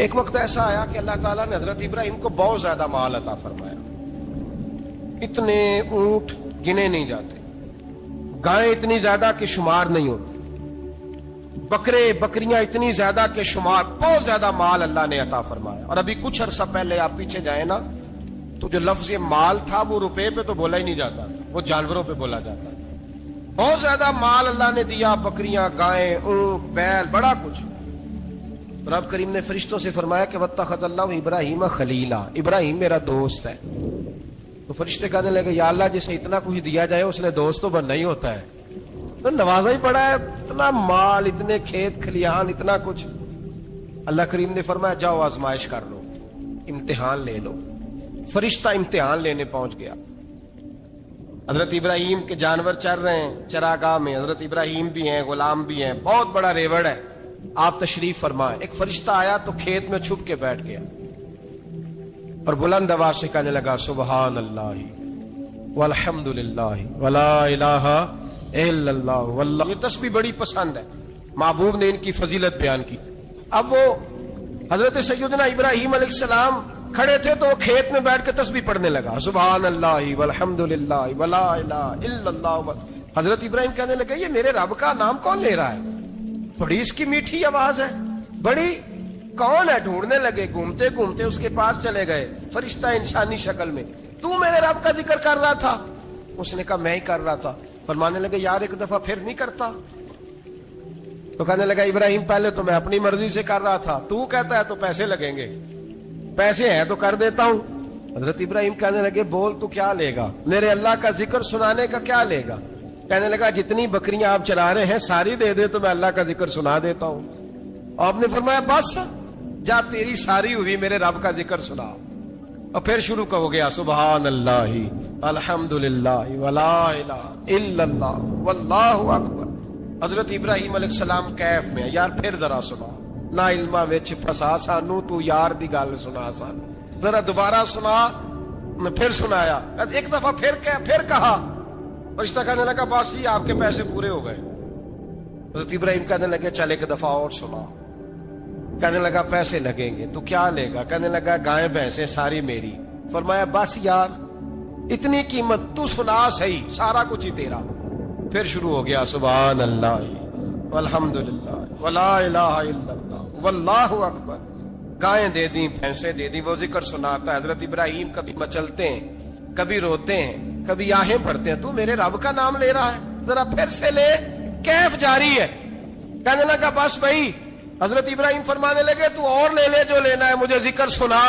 ایک وقت ایسا آیا کہ اللہ تعالیٰ نے حضرت ابراہیم کو بہت زیادہ مال عطا فرمایا. اتنے اونٹ گنے نہیں جاتے، گائیں اتنی زیادہ کہ شمار نہیں ہوتے، بکرے بکریاں اتنی زیادہ کہ شمار، بہت زیادہ مال اللہ نے عطا فرمایا. اور ابھی کچھ عرصہ پہلے آپ پیچھے جائیں نا تو جو لفظ مال تھا وہ روپے پہ تو بولا ہی نہیں جاتا، وہ جانوروں پہ بولا جاتا. بہت زیادہ مال اللہ نے دیا، بکریاں، گائیں، اونٹ، بیل، بڑا کچھ. رب کریم نے فرشتوں سے فرمایا کہ واتخذ اللہ ابراہیم خلیلا، ابراہیم میرا دوست ہے. تو فرشتے کہنے لگے یا اللہ جسے اتنا کچھ دیا جائے اس نے دوست تو بننا ہی ہوتا ہے، تو نوازا ہی پڑا ہے، اتنا مال، اتنے کھیت کھلیان، اتنا کچھ. اللہ کریم نے فرمایا جاؤ آزمائش کر لو، امتحان لے لو. فرشتہ امتحان لینے پہنچ گیا. حضرت ابراہیم کے جانور چر رہے ہیں چراگاہ میں، حضرت ابراہیم بھی ہیں، غلام بھی ہیں، بہت بڑا ریوڑ ہے. آپ تشریف فرمائیں. ایک فرشتہ آیا تو کھیت میں چھپ کے بیٹھ گیا اور بلند آواز سے کہنے لگا سبحان اللہ والحمد للہ ولا الہ الا اللہ واللہ. یہ تسبیح بڑی پسند ہے، محبوب نے ان کی فضیلت بیان کی. اب وہ حضرت سیدنا ابراہیم علیہ السلام کھڑے تھے تو وہ کھیت میں بیٹھ کے تسبیح پڑھنے لگا سبحان اللہ والحمد للہ ولا الہ الا اللہ. حضرت ابراہیم کہنے لگے یہ میرے رب کا نام کون لے رہا ہے؟ بڑی اس کی میٹھی آواز ہے، بڑی، کون ہے؟ ڈھونڈنے لگے، گھومتے گھومتے اس کے پاس چلے گئے. فرشتہ انسانی شکل میں، تو میرے رب کا ذکر کر رہا تھا؟ اس نے کہا میں ہی کر رہا تھا. فرمانے لگے یار ایک دفعہ پھر نہیں کرتا؟ تو کہنے لگا ابراہیم پہلے تو میں اپنی مرضی سے کر رہا تھا، تو کہتا ہے تو پیسے لگیں گے، پیسے ہیں تو کر دیتا ہوں. حضرت ابراہیم کہنے لگے بول تو کیا لے گا؟ میرے اللہ کا ذکر سنانے کا کیا لے گا؟ کہنے لگا جتنی بکریاں آپ چلا رہے ہیں ساری دے دے تو میں اللہ کا ذکر سنا دیتا ہوں. اور آپ نے فرمایا بس جا تیری ساری ہوئی میرے رب کا ذکر سنا. اور پھر شروع ہو گیا سبحان اللہ الحمد للہ ولا الہ الا اللہ واللہ اکبر. حضرت ابراہیم علیہ السلام کیف میں یار پھر ذرا سنا، نہ علما وچ پھسا سانو، تو یار دی گل سنا سانو، ذرا دوبارہ سنا. میں پھر سنایا، ایک دفعہ پھر کہا. فرشتہ کہنے لگا بس جی آپ کے پیسے پورے ہو گئے. حضرت ابراہیم کہنے لگے چل ایک دفعہ اور سنا. کہنے لگا پیسے لگیں گے. تو کیا لے گا؟ کہنے لگا گائیں بھینسیں ساری میری. فرمایا بس یار اتنی قیمت، تو سنا صحیح، سارا کچھ ہی تیرا. پھر شروع ہو گیا سبحان اللہ والحمد للہ ولا الہ الا اللہ واللہ اکبر. گائیں دے دیں، بھینسیں دے دیں، وہ ذکر سناتا ہے. حضرت ابراہیم کبھی مچلتے ہیں، کبھی روتے ہیں، کبھی آہیں پڑھتے ہیں. تو میرے رب کا نام لے رہا ہے، ذرا پھر سے لے. کیف جاری ہے. کہنے لگا بس بھائی. حضرت ابراہیم فرمانے لگے تو اور لے لے جو لینا ہے، مجھے ذکر سنا.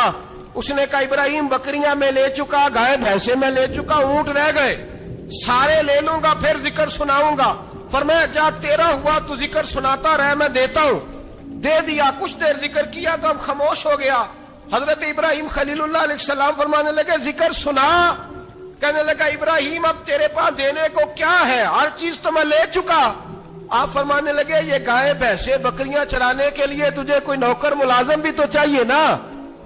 اس نے کہا ابراہیم بکریاں میں لے چکا، گائے بھینسیں میں لے چکا، اونٹ رہ گئے، سارے لے لوں گا پھر ذکر سناؤں گا. فرمایا جا تیرا ہوا تو ذکر سناتا رہ، میں دیتا ہوں. دے دیا. کچھ دیر ذکر کیا تو اب خاموش ہو گیا. حضرت ابراہیم خلیل اللہ علیہ السلام فرمانے لگے ذکر سنا. کہنے لگا ابراہیم اب تیرے پاس دینے کو کیا ہے؟ ہر چیز تو میں لے چکا. آپ فرمانے لگے یہ گائے بھینسیں بکریاں چرانے کے لیے تجھے کوئی نوکر ملازم بھی تو چاہیے نا.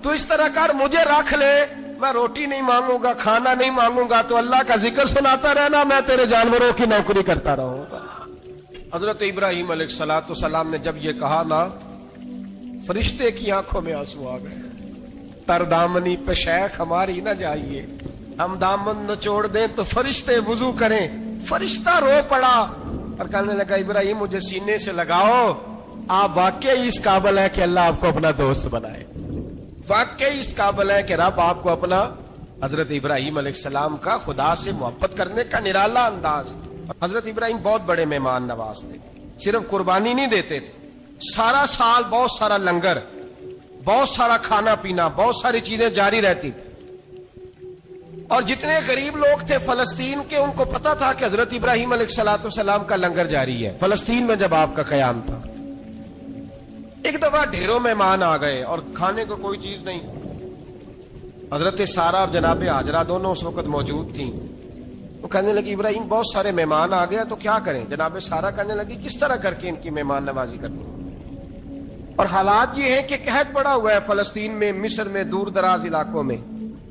تو اس طرح کر مجھے رکھ لے، میں روٹی نہیں مانگوں گا، کھانا نہیں مانگوں گا، تو اللہ کا ذکر سناتا رہنا، میں تیرے جانوروں کی نوکری کرتا رہوں گا. حضرت ابراہیم علیہ السلام نے جب یہ کہا نا، فرشتے کی آنکھوں میں آنسو آ گئے. تر دامنی پہ شیخ ہماری نہ جائیے، ہم دامن نچوڑ دیں تو فرشتے وضو کریں. فرشتہ رو پڑا اور کہنے لگا ابراہیم مجھے سینے سے لگاؤ، آپ واقعی اس قابل ہے کہ اللہ آپ کو اپنا دوست بنائے، واقعی اس قابل ہے کہ رب آپ کو اپنا. حضرت ابراہیم علیہ السلام کا خدا سے محبت کرنے کا نرالا انداز. حضرت ابراہیم بہت بڑے مہمان نواز تھے. صرف قربانی نہیں دیتے تھے، سارا سال بہت سارا لنگر، بہت سارا کھانا پینا، بہت ساری چیزیں جاری رہتی. اور جتنے غریب لوگ تھے فلسطین کے، ان کو پتا تھا کہ حضرت ابراہیم علیہ السلام کا لنگر جاری ہے. فلسطین میں جب آپ کا قیام تھا، ایک دفعہ ڈھیروں مہمان آ گئے اور کھانے کو کوئی چیز نہیں. حضرت سارہ اور جناب ہاجرہ دونوں اس وقت موجود تھیں. وہ کہنے لگی ابراہیم بہت سارے مہمان آ گئے تو کیا کریں؟ جناب سارہ کہنے لگی کس طرح کر کے ان کی مہمان نوازی کرنی. اور حالات یہ ہیں کہ قحط پڑا ہوا ہے فلسطین میں، مصر میں، دور دراز علاقوں میں.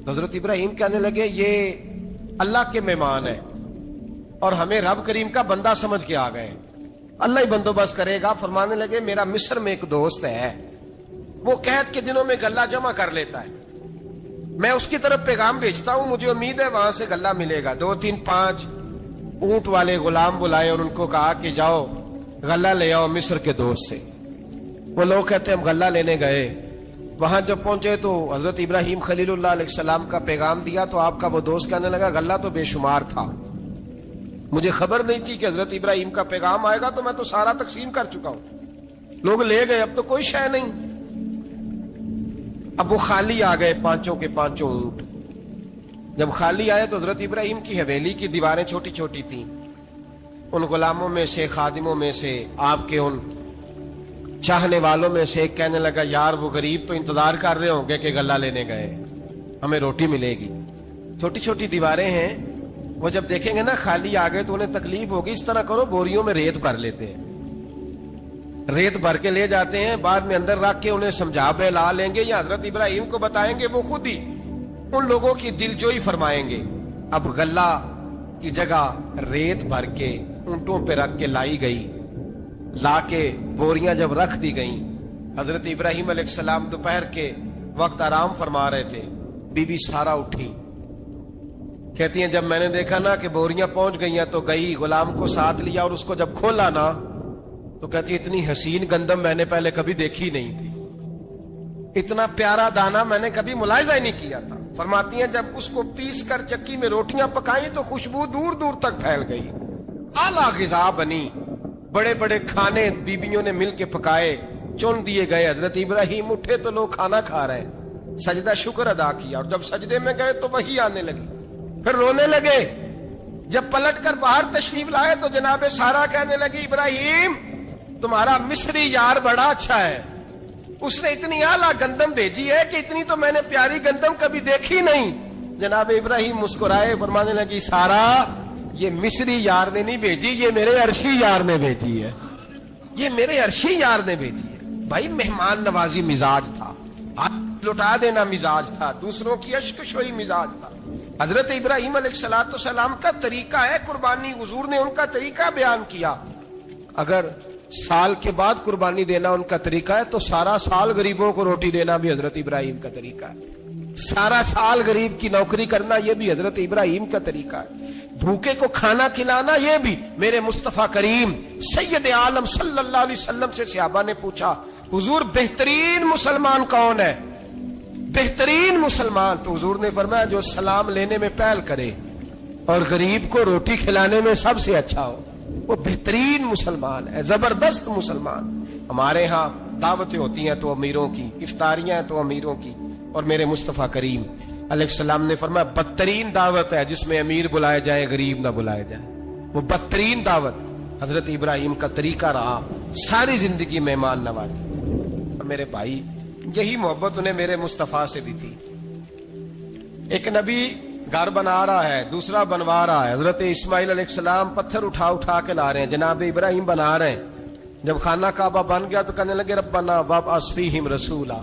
حضرت ابراہیم کہنے لگے یہ اللہ کے مہمان ہیں اور ہمیں رب کریم کا بندہ سمجھ کے آ گئے، اللہ ہی بندوبست کرے گا. فرمانے لگے میرا مصر میں ایک دوست ہے، وہ قحط کے دنوں میں غلہ جمع کر لیتا ہے، میں اس کی طرف پیغام بھیجتا ہوں، مجھے امید ہے وہاں سے غلہ ملے گا۔ 2 3 5 اونٹ والے غلام بلائے اور ان کو کہا کہ جاؤ غلہ لے آؤ مصر کے دوست سے۔ وہ لوگ کہتے ہیں ہم غلہ لینے گئے، وہاں جب پہنچے تو حضرت ابراہیم خلیل اللہ علیہ السلام کا پیغام دیا تو آپ کا وہ دوست کہنے لگا غلہ تو بے شمار تھا، مجھے خبر نہیں تھی کہ حضرت ابراہیم کا پیغام آئے گا، تو میں تو سارا تقسیم کر چکا ہوں، لوگ لے گئے، اب تو کوئی شے نہیں۔ اب وہ خالی آ گئے 5 کے 5 اونٹ۔ جب خالی آئے تو حضرت ابراہیم کی حویلی کی دیواریں چھوٹی چھوٹی تھیں، ان غلاموں میں سے، خادموں میں سے، آپ کے ان چاہنے والوں میں سے ایک کہنے لگا یار وہ غریب تو انتظار کر رہے ہوں گے کہ غلہ لینے گئے، ہمیں روٹی ملے گی۔ چھوٹی چھوٹی دیواریں ہیں، وہ جب دیکھیں گے نا خالی آ گئے تو انہیں تکلیف ہوگی، اس طرح کرو بوریوں میں ریت بھر لیتے ہیں، ریت بھر کے لے جاتے ہیں، بعد میں اندر رکھ کے انہیں سمجھا بہلا لیں گے یا حضرت ابراہیم کو بتائیں گے، وہ خود ہی ان لوگوں کی دلجوئی فرمائیں گے۔ اب غلہ کی جگہ ریت بھر کے اونٹوں پہ رکھ کے لائی گئی، لا کے بوریاں جب رکھ دی گئیں، حضرت ابراہیم علیہ السلام دوپہر کے وقت آرام فرما رہے تھے، بی بی سارا اٹھی، کہتی ہیں جب میں نے دیکھا نا کہ بوریاں پہنچ گئی ہیں تو گئی، غلام کو ساتھ لیا اور اس کو جب کھولا نا تو کہتی ہے اتنی حسین گندم میں نے پہلے کبھی دیکھی نہیں تھی، اتنا پیارا دانا میں نے کبھی ملاحظہ ہی نہیں کیا تھا۔ فرماتی ہیں جب اس کو پیس کر چکی میں روٹیاں پکائیں تو خوشبو دور دور تک پھیل گئی، اعلیٰ غذا بنی، بڑے بڑے کھانے بیویوں نے مل کے پکائے، چن دیے گئے۔ حضرت ابراہیم اٹھے تو لوگ کھانا کھا رہے ہیں، سجدہ شکر ادا کیا، اور جب سجدے میں گئے تو وہی آنے لگی، پھر رونے لگے۔ جب پلٹ کر باہر تشریف لائے تو جناب سارا کہنے لگی ابراہیم تمہارا مصری یار بڑا اچھا ہے، اس نے اتنی اعلیٰ گندم بھیجی ہے کہ اتنی تو میں نے پیاری گندم کبھی دیکھی نہیں۔ جناب ابراہیم مسکرائے، فرمانے لگی سارا یہ مصری یار نے نہیں بھیجی، یہ میرے عرشی یار نے بھیجی ہے، یہ میرے عرشی یار نے بھیجی ہے۔ بھائی مہمان نوازی مزاج تھا، ہاتھ لٹا دینا مزاج تھا، دوسروں کی اشکشوئی مزاج تھا۔ حضرت ابراہیم علیہ السلام کا طریقہ ہے قربانی، حضور نے ان کا طریقہ بیان کیا۔ اگر سال کے بعد قربانی دینا ان کا طریقہ ہے تو سارا سال غریبوں کو روٹی دینا بھی حضرت ابراہیم کا طریقہ ہے، سارا سال غریب کی نوکری کرنا یہ بھی حضرت ابراہیم کا طریقہ ہے، بھوکے کو کھانا کھلانا یہ بھی۔ میرے مصطفیٰ کریم سید عالم صلی اللہ علیہ وسلم سے صحابہ نے پوچھا حضور بہترین مسلمان کون ہے؟ بہترین مسلمان تو حضور نے فرمایا جو سلام لینے میں پہل کرے اور غریب کو روٹی کھلانے میں سب سے اچھا ہو، وہ بہترین مسلمان ہے، زبردست مسلمان۔ ہمارے ہاں دعوتیں ہوتی ہیں تو امیروں کی، افطاریاں ہیں تو امیروں کی، اور میرے مصطفیٰ کریم علیہ السلام نے فرمایا بدترین دعوت ہے جس میں امیر بلائے جائے غریب نہ بلائے جائے، وہ بدترین دعوت حضرت ابراہیم کا طریقہ رہا، ساری زندگی مہمان نوازی۔ اور میرے بھائی یہی محبت انہیں میرے مصطفیٰ سے بھی تھی۔ ایک نبی گھر بنا رہا ہے، دوسرا بنوا رہا ہے، حضرت اسماعیل علیہ السلام پتھر اٹھا اٹھا کے لا رہے ہیں، جناب ابراہیم بنا رہے ہیں۔ جب خانہ کعبہ بن گیا تو کہنے لگے ربنا وابعث فیہم رسولا،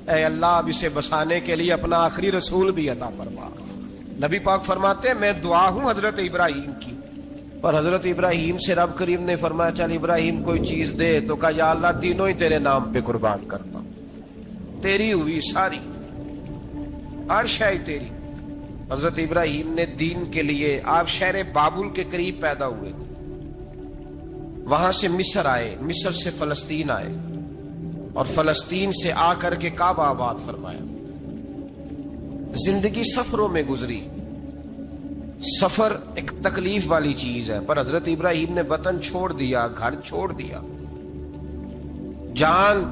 اے اللہ اب اسے بسانے کے لیے اپنا آخری رسول بھی عطا فرما۔ نبی پاک فرماتے ہیں میں دعا ہوں حضرت ابراہیم کی، اور حضرت ابراہیم سے رب کریم نے فرمایا چل ابراہیم کوئی چیز دے، تو کہا یا اللہ تینوں ہی تیرے نام پہ قربان کرتا ہوں، تیری ہوئی ساری، ہر شے تیری۔ حضرت ابراہیم نے دین کے لیے، آپ شہر بابل کے قریب پیدا ہوئے تھے، وہاں سے مصر آئے، مصر سے فلسطین آئے، اور فلسطین سے آ کر کے کعبہ آباد فرمایا۔ زندگی سفروں میں گزری، سفر ایک تکلیف والی چیز ہے، پر حضرت ابراہیم نے وطن چھوڑ دیا، گھر چھوڑ دیا۔ جان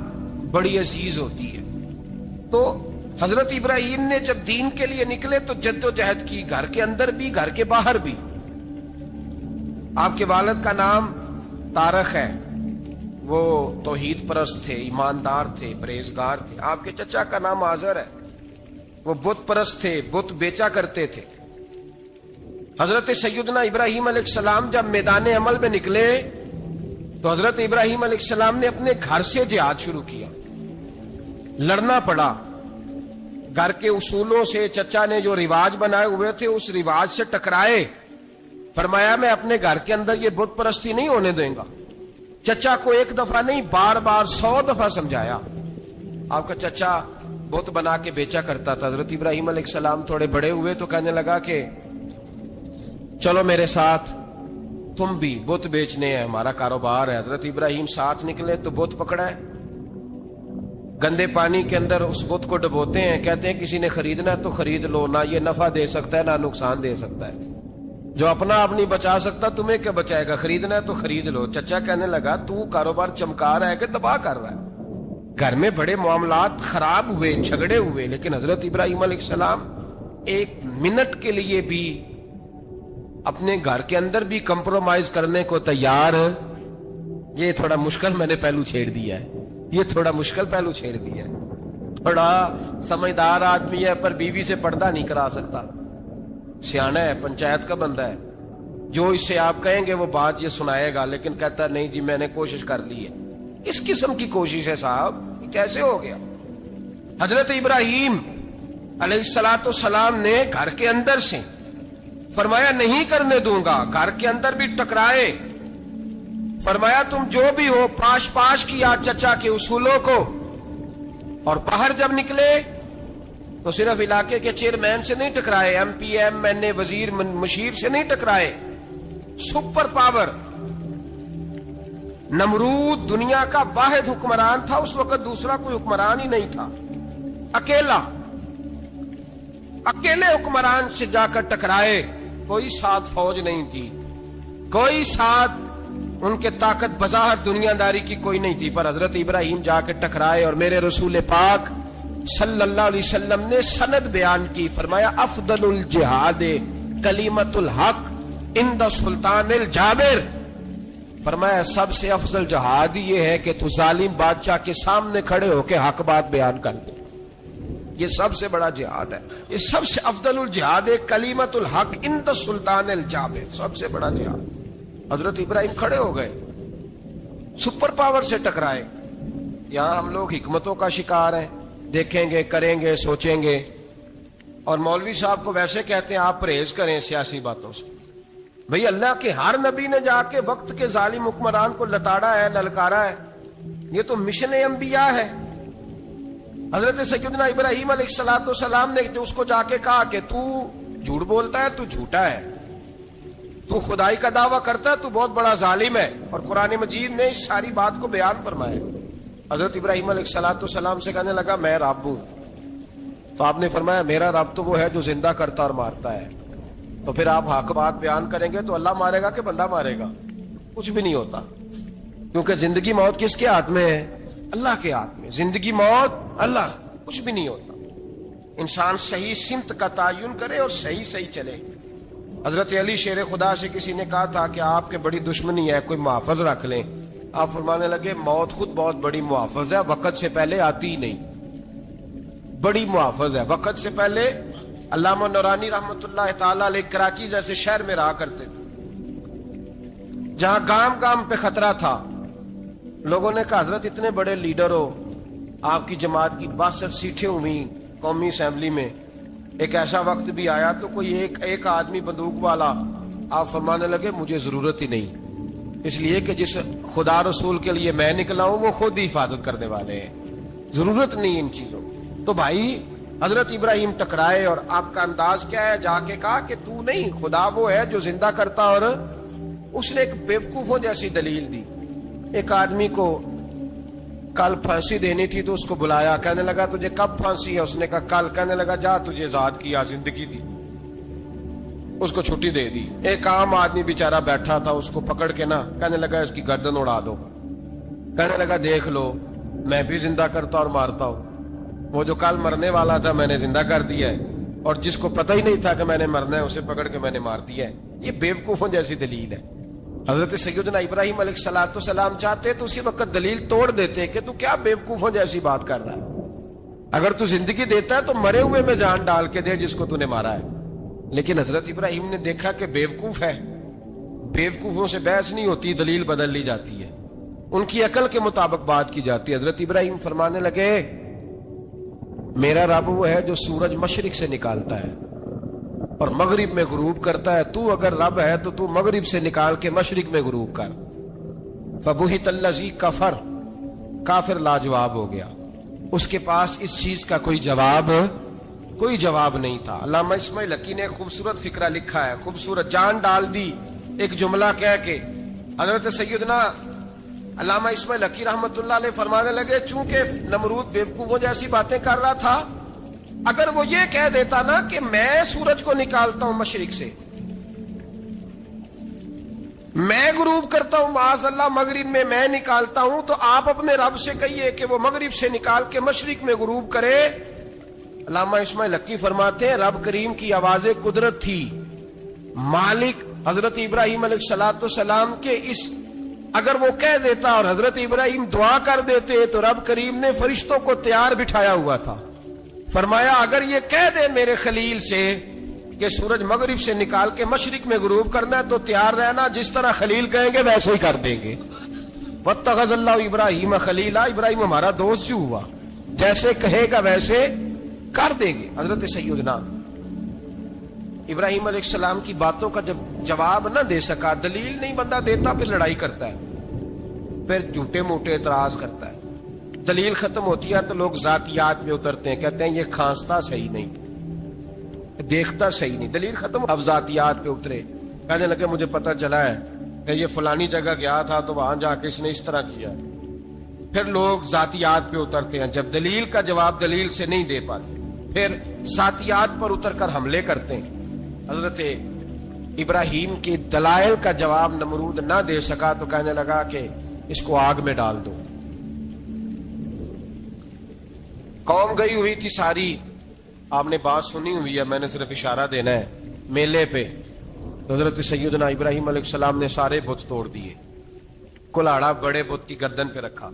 بڑی عزیز ہوتی ہے، تو حضرت ابراہیم نے جب دین کے لیے نکلے تو جد و جہد کی، گھر کے اندر بھی گھر کے باہر بھی۔ آپ کے والد کا نام طارق ہے، وہ توحید پرست تھے، ایماندار تھے، پرہیزگار تھے۔ آپ کے چچا کا نام آزر ہے، وہ بت پرست تھے، بت بیچا کرتے تھے۔ حضرت سیدنا ابراہیم علیہ السلام جب میدان عمل میں نکلے تو حضرت ابراہیم علیہ السلام نے اپنے گھر سے جہاد شروع کیا، لڑنا پڑا، گھر کے اصولوں سے، چچا نے جو رواج بنائے ہوئے تھے اس رواج سے ٹکرائے۔ فرمایا میں اپنے گھر کے اندر یہ بت پرستی نہیں ہونے دیں گا۔ چچا کو ایک دفعہ نہیں بار بار 100 دفعہ سمجھایا، آپ کا چچا بت بنا کے بیچا کرتا تھا. حضرت ابراہیم علیہ السلام تھوڑے بڑے ہوئے تو کہنے لگا کہ چلو میرے ساتھ, تم بھی بت بیچنے ہیں, ہمارا کاروبار ہے. حضرت ابراہیم ساتھ نکلے تو بت پکڑا ہے, گندے پانی کے اندر اس بت کو ڈبوتے ہیں, کہتے ہیں کسی نے خریدنا ہے تو خرید لو, نہ یہ نفع دے سکتا ہے نہ نقصان دے سکتا ہے, جو اپنا آپ نہیں بچا سکتا تمہیں کیا بچائے گا, خریدنا ہے تو خرید لو. چچا کہنے لگا تو کاروبار چمکا رہا ہے کہ تباہ کر رہا ہے. گھر میں بڑے معاملات خراب ہوئے, جھگڑے ہوئے, لیکن حضرت ابراہیم علیہ السلام ایک منٹ کے لیے بھی اپنے گھر کے اندر بھی کمپرومائز کرنے کو تیار. یہ تھوڑا مشکل میں نے پہلو چھیڑ دیا ہے, یہ تھوڑا مشکل پہلو چھیڑ دیا ہے. تھوڑا سمجھدار آدمی ہے پر بیوی سے پردہ نہیں کرا سکتا, سیانا ہے, پنچایت کا بندہ ہے, جو اس سے آپ کہیں گے وہ بات یہ سنائے گا, لیکن کہتا ہے نہیں جی میں نے کوشش کر لی ہے. کس قسم کی کوشش ہے صاحب, یہ کیسے ہو گیا؟ حضرت ابراہیم علیہ السلام نے گھر کے اندر سے فرمایا نہیں کرنے دوں گا, گھر کے اندر بھی ٹکرائے, فرمایا تم جو بھی ہو پاش پاش کیا چچا کے اصولوں کو, اور باہر جب نکلے تو صرف علاقے کے چیئرمین سے نہیں ٹکرائے, ایم پی ایم این اے وزیر مشیر سے نہیں ٹکرائے, سپر پاور نمرود دنیا کا واحد حکمران تھا اس وقت, دوسرا کوئی حکمران ہی نہیں تھا, اکیلے حکمران سے جا کر ٹکرائے. کوئی ساتھ فوج نہیں تھی, کوئی ساتھ ان کے طاقت بظاہر دنیا داری کی کوئی نہیں تھی, پر حضرت ابراہیم جا کے ٹکرائے. اور میرے رسول پاک صلی اللہ علیہ وسلم نے سند بیان کی, فرمایا افضل الجہاد کلمۃ الحق عند سلطان الجابر, فرمایا سب سے افضل جہاد یہ ہے کہ تو ظالم بادشاہ کے سامنے کھڑے ہو کے حق بات بیان کر دے. یہ سب سے بڑا جہاد ہے, یہ سب سے افضل الجہاد کلمۃ الحق عند سلطان الجابر, سب سے بڑا جہاد. حضرت ابراہیم کھڑے ہو گئے, سپر پاور سے ٹکرائے. یہاں ہم لوگ حکمتوں کا شکار ہیں, دیکھیں گے, کریں گے, سوچیں گے, اور مولوی صاحب کو ویسے کہتے ہیں آپ پرہیز کریں سیاسی باتوں سے. بھئی اللہ کے ہر نبی نے جا کے وقت کے ظالم حکمران کو لتاڑا ہے, للکارا ہے, یہ تو مشن انبیاء ہے. حضرت سیدنا ابراہیم علیہ السلام نے اس کو جا کے کہا کہ تو جھوٹ بولتا ہے, تو جھوٹا ہے, تو خدائی کا دعویٰ کرتا ہے, تو بہت بڑا ظالم ہے. اور قرآن مجید نے اس ساری بات کو بیان فرمایا. حضرت ابراہیم علیہ السلام سے کہنے لگا میں رب ہوں, تو آپ نے فرمایا میرا رب تو وہ ہے جو زندہ کرتا اور مارتا ہے. تو پھر آپ حق بات بیان کریں گے تو اللہ مارے گا کہ بندہ مارے گا؟ کچھ بھی نہیں ہوتا, کیونکہ زندگی موت کس کے ہاتھ میں ہے؟ اللہ کے ہاتھ میں. زندگی موت اللہ, کچھ بھی نہیں ہوتا. انسان صحیح سمت کا تعین کرے اور صحیح چلے. حضرت علی شیر خدا سے کسی نے کہا تھا کہ آپ کے بڑی دشمنی ہے, کوئی محافظ رکھ لیں. آپ فرمانے لگے موت خود بہت بڑی محافظ ہے, وقت سے پہلے آتی ہی نہیں, بڑی محافظ ہے. وقت سے پہلے علامہ نورانی رحمت اللہ تعالی علیہ کراچی جیسے شہر میں رہا کرتے تھے, جہاں گام گام پہ خطرہ تھا. لوگوں نے کہا حضرت اتنے بڑے لیڈر ہو, آپ کی جماعت کی 62 سیٹیں ہوئی قومی اسمبلی میں, ایک ایسا وقت بھی آیا تو کوئی ایک آدمی بندوق والا. آپ فرمانے لگے مجھے ضرورت ہی نہیں, اس لیے کہ جس خدا رسول کے لیے میں نکلا ہوں وہ خود ہی حفاظت کرنے والے ہیں, ضرورت نہیں ان چیزوں. تو بھائی حضرت ابراہیم ٹکرائے, اور آپ کا انداز کیا ہے؟ جا کے کہا کہ تو نہیں, خدا وہ ہے جو زندہ کرتا. اور اس نے ایک بیوقوفوں جیسی دلیل دی. ایک آدمی کو کل پھانسی دینی تھی تو اس کو بلایا, کہنے لگا تجھے کب پھانسی ہے؟ اس نے کہا کل. کہنے لگا جا تجھے آزاد کیا, زندگی دی, اس کو چھٹی دے دی. ایک عام آدمی بیچارہ بیٹھا تھا, اس کو پکڑ کے نا کہنے لگا اس کی گردن اڑا دو. کہنے لگا دیکھ لو میں بھی زندہ کرتا اور مارتا ہوں, وہ جو کل مرنے والا تھا میں نے زندہ کر دیا ہے, اور جس کو پتہ ہی نہیں تھا کہ میں نے مرنا ہے اسے پکڑ کے میں نے مار دیا ہے. یہ بیوقوفوں جیسی دلیل ہے. حضرت سیدنا ابراہیم علیہ السلام چاہتے تو اسی وقت دلیل توڑ دیتے کہ تو کیا بیوقوفوں جیسی بات کر رہا ہے, اگر تو زندگی دیتا ہے تو مرے ہوئے میں جان ڈال کے دے جس کو تو نے مارا ہے. لیکن حضرت ابراہیم نے دیکھا کہ بیوقوف ہے, بیوقوفوں سے بحث نہیں ہوتی, دلیل بدل لی جاتی ہے, ان کی عقل کے مطابق بات کی جاتی ہے. حضرت ابراہیم فرمانے لگے میرا رب وہ ہے جو سورج مشرق سے نکالتا ہے اور مغرب میں غروب کرتا ہے. تو اگر رب ہے تو تو مغرب سے نکال کے مشرق میں غروب کر. فبہت الذی کفر, کافر لاجواب ہو گیا, اس کے پاس اس چیز کا کوئی جواب نہیں تھا. علامہ اسماعیل حقی نے خوبصورت فقرہ لکھا ہے, خوبصورت, جان ڈال دی ایک جملہ کہہ کے. حضرت سیدنا علامہ اسماعیل حقی رحمت اللہ علیہ فرمانے لگے, چونکہ نمرود بیوقوفوں جیسی باتیں کر رہا تھا, اگر وہ یہ کہہ دیتا نا کہ میں سورج کو نکالتا ہوں مشرق سے, میں غروب کرتا ہوں معاذ اللہ مغرب میں, میں نکالتا ہوں, تو آپ اپنے رب سے کہیے کہ وہ مغرب سے نکال کے مشرق میں غروب کرے. علامہ اسماعیل حقی فرماتے ہیں رب کریم کی آواز قدرت تھی, مالک حضرت ابراہیم علیہ السلام کے اس, اگر وہ کہہ دیتا اور حضرت ابراہیم دعا کر دیتے تو رب کریم نے فرشتوں کو تیار بٹھایا ہوا تھا. فرمایا اگر یہ کہہ دے میرے خلیل سے کہ سورج مغرب سے نکال کے مشرق میں غروب کرنا ہے تو تیار رہنا, جس طرح خلیل کہیں گے ویسے ہی کر دیں گے. واتخذ اللہ ابراہیم خلیلا, ابراہیم ہمارا دوست جو ہوا, جیسے کہے گا ویسے کر دیں گے. حضرت سیدنا ابراہیم علیہ السلام کی باتوں کا جب جواب نہ دے سکا, دلیل نہیں بندہ دیتا, پھر لڑائی کرتا ہے, پھر جھوٹے موٹے اعتراض کرتا ہے. دلیل ختم ہوتی ہے تو لوگ ذاتیات میں اترتے ہیں, کہتے ہیں یہ کھانستا صحیح نہیں, دیکھتا صحیح نہیں. دلیل ختم, اب ذاتیات پہ اترے, کہنے لگے مجھے پتہ چلا ہے کہ یہ فلانی جگہ گیا تھا تو وہاں جا کے اس نے اس طرح کیا. پھر لوگ ذاتیات پہ اترتے ہیں, جب دلیل کا جواب دلیل سے نہیں دے پاتے پھر ذاتیات پر اتر کر حملے کرتے ہیں. حضرت ابراہیم کے دلائل کا جواب نمرود نہ دے سکا تو کہنے لگا کہ اس کو آگ میں ڈال دو. قوم گئی ہوئی تھی ساری, آپ نے بات سنی ہوئی ہے, میں نے صرف اشارہ دینا ہے, میلے پہ حضرت سیدنا ابراہیم علیہ السلام نے سارے بت توڑ دیے, کلاڑا بڑے بت کی گردن پہ رکھا.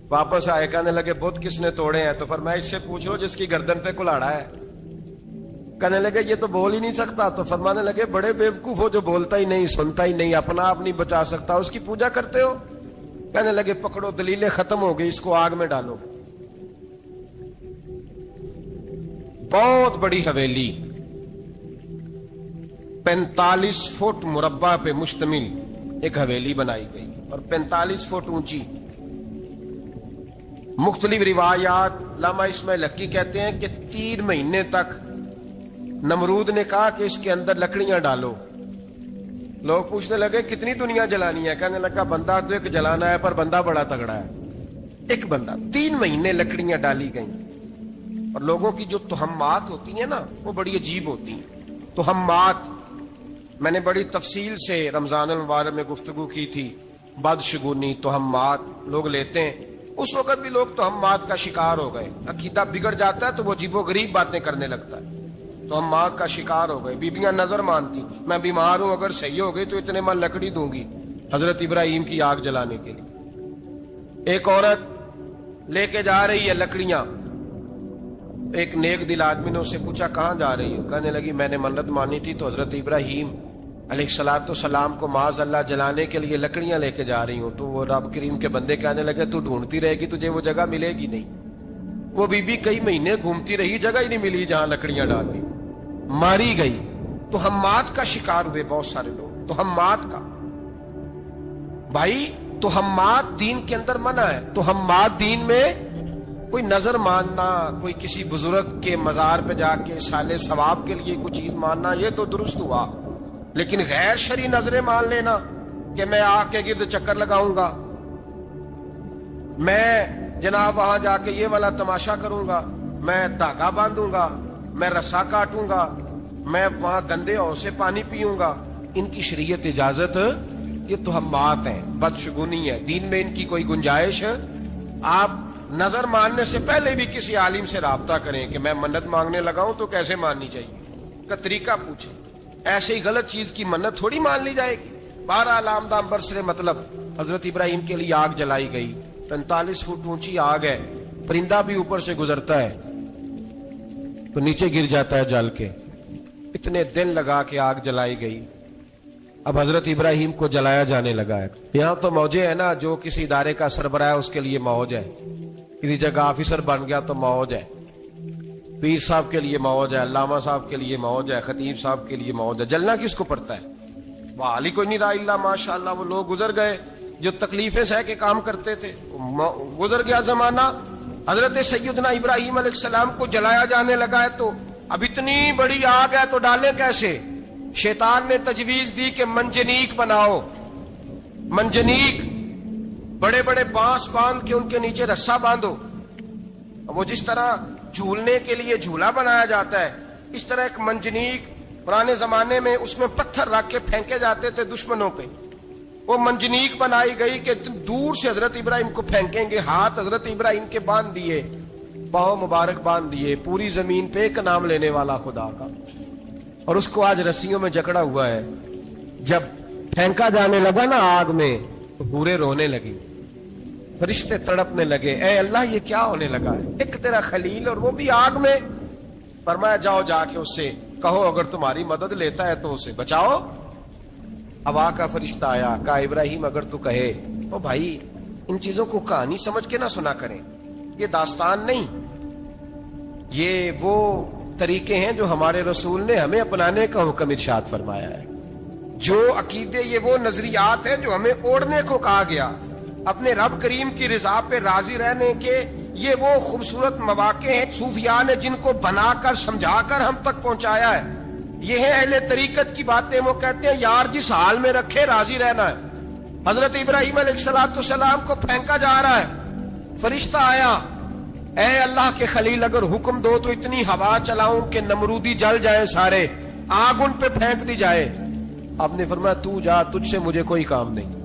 واپس آئے, کہنے لگے بت کس نے توڑے ہیں؟ تو فرمایا اس سے پوچھو جس کی گردن پہ کلاڑا ہے. کہنے لگے یہ تو بول ہی نہیں سکتا. تو فرمانے لگے بڑے بیوقوف ہو, جو بولتا ہی نہیں, سنتا ہی نہیں, اپنا آپ نہیں بچا سکتا, اس کی پوجا کرتے ہو. کہنے لگے پکڑو, دلیلیں ختم ہو گئی, اس کو آگ میں ڈالو. بہت بڑی حویلی 45 فٹ مربع پہ مشتمل ایک حویلی بنائی گئی اور 45 فٹ اونچی. مختلف روایات, علامہ اسماعیل حقی کہتے ہیں کہ 3 مہینے تک نمرود نے کہا کہ اس کے اندر لکڑیاں ڈالو. لوگ پوچھنے لگے کتنی دنیا جلانی ہے؟ کہنے لگا بندہ تو ایک جلانا ہے, پر بندہ بڑا تگڑا ہے, ایک بندہ. 3 مہینے لکڑیاں ڈالی گئیں. اور لوگوں کی جو تہمات ہوتی ہیں نا وہ بڑی عجیب ہوتی ہیں. تہمات میں نے بڑی تفصیل سے رمضان المبارک میں گفتگو کی تھی. بدشگونی, تہمات لوگ لیتے ہیں. اس وقت بھی لوگ تہمات کا شکار ہو گئے. عقیدہ بگڑ جاتا ہے تو وہ عجیب و غریب باتیں کرنے لگتا ہے. تہمات کا شکار ہو گئے. بیبیاں نظر مانتی, میں بیمار ہوں, اگر صحیح ہو گئی تو اتنے میں لکڑی دوں گی حضرت ابراہیم کی آگ جلانے کے لیے. ایک عورت لے کے جا رہی ہے لکڑیاں. ایک نیک دل آدمی نے اس سے پوچھا کہاں جا رہی ہو؟ کہنے لگی میں نے منت مانی تھی تو حضرت ابراہیم علیہ السلام کو معاذ اللہ جلانے کے لیے لکڑیاں لے کے جا رہی ہوں. تو وہ رب کریم کے بندے کہنے لگے تو ڈھونڈتی رہے گی, تجھے وہ جگہ ملے گی نہیں. وہ بی بی کئی مہینے گھومتی رہی, جگہ ہی نہیں ملی جہاں لکڑیاں ڈالنی, ماری گئی. تہمات کا شکار ہوئے بہت سارے لوگ. تہمات کا بھائی, تہمات دین کے اندر منع ہے. تہمات دین میں کوئی نظر ماننا, کوئی کسی بزرگ کے مزار پہ جا کے سالے ثواب کے لیے کوئی چیز ماننا, یہ تو درست ہوا. لیکن غیر شرعی نظریں مان لینا کہ میں آگ کے گرد چکر لگاؤں گا, میں جناب وہاں جا کے یہ والا تماشا کروں گا, میں دھاگا باندھوں گا, میں رسا کاٹوں گا, میں وہاں گندے ہو سے پانی پیوں گا, ان کی شریعت اجازت, یہ تہمات ہیں, بدشگونی ہے. دین میں ان کی کوئی گنجائش. آپ نظر ماننے سے پہلے بھی کسی عالم سے رابطہ کریں کہ میں منت مانگنے لگا ہوں تو کیسے ماننی چاہیے کا طریقہ پوچھیں. ایسے ہی غلط چیز کی منت تھوڑی مان لی جائے گی. 12 آمدام برسر مطلب حضرت ابراہیم کے لیے آگ جلائی گئی. 45 فٹ اونچی آگ ہے, پرندہ بھی اوپر سے گزرتا ہے تو نیچے گر جاتا ہے جل کے. اتنے دن لگا کے آگ جلائی گئی. اب حضرت ابراہیم کو جلایا جانے لگا ہے. یہاں تو موجیں ہے نا, جو کسی ادارے کا سربراہ ہے اس کے لیے موج ہے, کسی جگہ آفیسر بن گیا تو موج ہے, پیر صاحب کے لیے موج ہے, علامہ صاحب کے لیے موج ہے, خطیب صاحب کے لیے موج ہے. جلنا کس کو پڑتا ہے؟ وہاں کوئی نہیں رہا اللہ ماشاء اللہ. وہ لوگ گزر گئے جو تکلیفیں سہ کے کام کرتے تھے, گزر گیا زمانہ. حضرت سیدنا ابراہیم علیہ السلام کو جلایا جانے لگا ہے تو اب اتنی بڑی آگ ہے تو ڈالیں کیسے؟ شیطان نے تجویز دی کہ منجنیق بناؤ، منجنیق، بڑے بڑے بانس باندھ کے ان کے نیچے رسا باندھو. وہ جس طرح جھولنے کے لیے جھولا بنایا جاتا ہے اس طرح ایک منجنیق پرانے زمانے میں اس میں پتھر رکھ کے پھینکے جاتے تھے دشمنوں پہ. وہ منجنیق بنائی گئی کہ دور سے حضرت ابراہیم کو پھینکیں گے. ہاتھ حضرت ابراہیم کے باندھ دیے، پاؤں مبارک باندھ دیے، پوری زمین پہ ایک نام لینے والا خدا کا. اور اس کو آج رسیوں میں جکڑا ہوا ہے. جب پھینکا جانے لگا نا آگ میں تو پورے رونے لگے، فرشتے تڑپنے لگے، اے اللہ یہ کیا ہونے لگا ہے؟ ایک تیرا خلیل اور وہ بھی آگ میں. فرمایا جاؤ جا کے اس سے کہو اگر تمہاری مدد لیتا ہے تو اسے بچاؤ. ہوا کا فرشتہ آیا، کہا ابراہیم اگر تو کہے. او بھائی ان چیزوں کو کہانی سمجھ کے نہ سنا کریں، یہ داستان نہیں، یہ وہ طریقے ہیں جو ہمارے رسول نے ہمیں اپنانے کا حکم ارشاد فرمایا ہے. جو عقیدے، یہ وہ نظریات ہیں جو ہمیں اوڑھنے کو کہا گیا. اپنے رب کریم کی رضا پہ راضی رہنے کے یہ وہ خوبصورت مواقع ہیں صوفیاء نے جن کو بنا کر سمجھا کر ہم تک پہنچایا ہے. یہ ہے اہل طریقت کی باتیں. وہ کہتے ہیں یار جس حال میں رکھے راضی رہنا ہے. حضرت ابراہیم علیہ السلام کو پھینکا جا رہا ہے، فرشتہ آیا، اے اللہ کے خلیل اگر حکم دو تو اتنی ہوا چلاؤں کہ نمرودی جل جائیں سارے، آگ ان پہ پھینک دی جائے. آپ نے فرمایا تو جا، تجھ سے مجھے کوئی کام نہیں.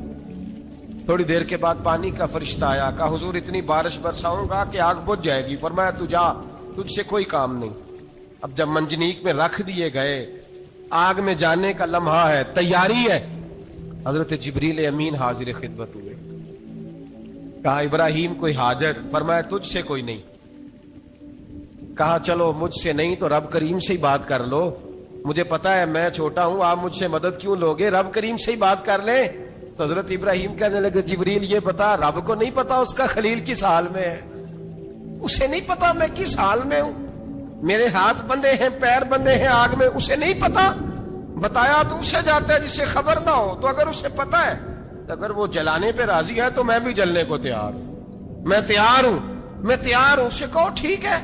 تھوڑی دیر کے بعد پانی کا فرشتہ آیا، کہا حضور اتنی بارش برساؤں گا کہ آگ بجھ جائے گی. فرمایا تو جا، تجھ سے کوئی کام نہیں. اب جب منجنیق میں رکھ دیے گئے، آگ میں جانے کا لمحہ ہے، تیاری ہے، حضرت جبریل امین حاضر خدمت ہوئے. کہا ابراہیم کوئی حاجت؟ فرمایا تجھ سے کوئی نہیں. کہا چلو مجھ سے نہیں تو رب کریم سے ہی بات کر لو، مجھے پتا ہے میں چھوٹا ہوں، آپ مجھ سے مدد کیوں لوگے، رب کریم سے ہی بات کر لیں. تو حضرت ابراہیم کہنے لگے جبریل یہ بتا، رب کو نہیں پتا اس کا خلیل کس حال میں ہے؟ اسے نہیں پتا میں کس حال میں ہوں؟ میرے ہاتھ بندے ہیں، پیر بندے ہیں آگ میں، اسے نہیں پتا؟ بتایا تو اسے جاتا ہے جسے خبر نہ ہو. تو اگر اسے پتا ہے، اگر وہ جلانے پہ راضی ہے تو میں بھی جلنے کو تیار ہوں، میں تیار ہوں، میں تیار ہوں. اسے کہو ٹھیک ہے.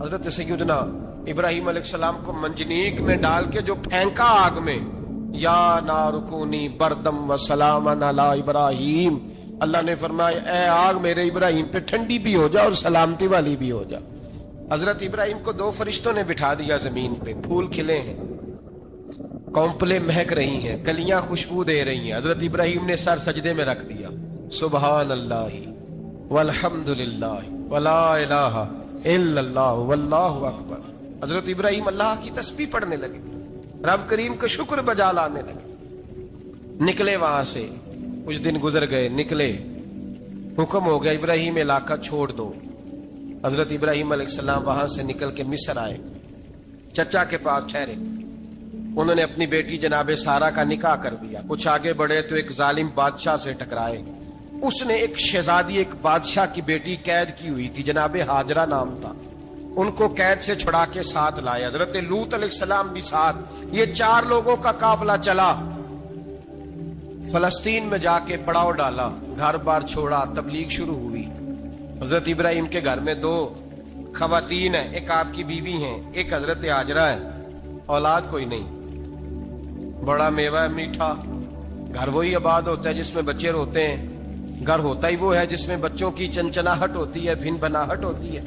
حضرت سیدنا ابراہیم علیہ السلام کو منجنیق میں ڈال کے جو پھینکا آگ میں، یا نار کونی بردم و سلاما علی ابراہیم، اللہ نے فرمایا اے آگ میرے ابراہیم پہ ٹھنڈی بھی ہو جا اور سلامتی والی بھی ہو جا. حضرت ابراہیم کو دو فرشتوں نے بٹھا دیا زمین پہ. پھول کھلے ہیں، کونپلیں مہک رہی ہیں، کلیاں خوشبو دے رہی ہیں. حضرت ابراہیم نے سر سجدے میں رکھ دیا، سبحان اللہ والحمد للہ ولا الہ الا اللہ واللہ اکبر. حضرت ابراہیم اللہ کی تسبیح پڑھنے لگے، رب کریم کا شکر بجا لانے لگے. نکلے وہاں سے، کچھ دن گزر گئے، نکلے، حکم ہو گیا ابراہیم علاقہ چھوڑ دو. حضرت ابراہیم علیہ السلام وہاں سے نکل کے مصر آئے، چچا کے پاس ٹھہرے. انہوں نے اپنی بیٹی جناب سارہ کا نکاح کر دیا. کچھ آگے بڑھے تو ایک ظالم بادشاہ سے ٹکرائے. اس نے ایک شہزادی، ایک بادشاہ کی بیٹی قید کی ہوئی تھی، جناب ہاجرہ نام تھا، ان کو قید سے چھڑا کے ساتھ لائے. حضرت لوط علیہ السلام بھی ساتھ. یہ 4 لوگوں کا قافلہ چلا، فلسطین میں جا کے پڑاؤ ڈالا، گھر بار چھوڑا، تبلیغ شروع ہوئی. حضرت ابراہیم کے گھر میں 2 خواتین ہیں، ایک آپ کی بیوی ہیں، ایک حضرت ہاجرہ ہے. اولاد کوئی نہیں، بڑا میوہ ہے میٹھا. گھر وہی آباد ہوتا ہے جس میں بچے روتے ہیں، گھر ہوتا ہی وہ ہے جس میں بچوں کی چنچناہٹ ہوتی ہے، بھن بھناہٹ ہوتی ہے.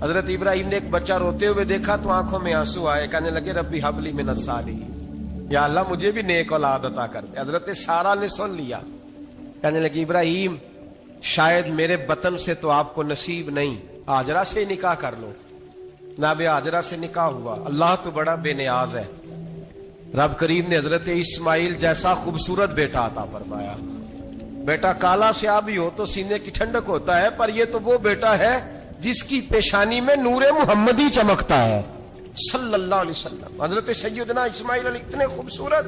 حضرت ابراہیم نے ایک بچہ روتے ہوئے دیکھا تو آنکھوں میں آنسو آئے، کہنے لگے ربی حب لی من الصالحین، یا اللہ مجھے بھی نیک اولاد عطا کر دے. حضرت سارہ نے سن لیا، کہنے لگی ابراہیم شاید میرے بطن سے تو آپ کو نصیب نہیں، ہاجرہ سے نکاح کر لو. جناب ہاجرہ سے نکاح ہوا. اللہ تو بڑا بے نیاز ہے، رب کریم نے حضرت اسماعیل جیسا خوبصورت بیٹا عطا فرمایا. بیٹا کالا سیاہ بھی ہو تو سینے کی ٹھنڈک ہوتا ہے، پر یہ تو وہ بیٹا ہے جس کی پیشانی میں نور محمدی چمکتا ہے صلی اللہ علیہ وسلم. حضرت سیدنا اسماعیل علیہ اتنے خوبصورت.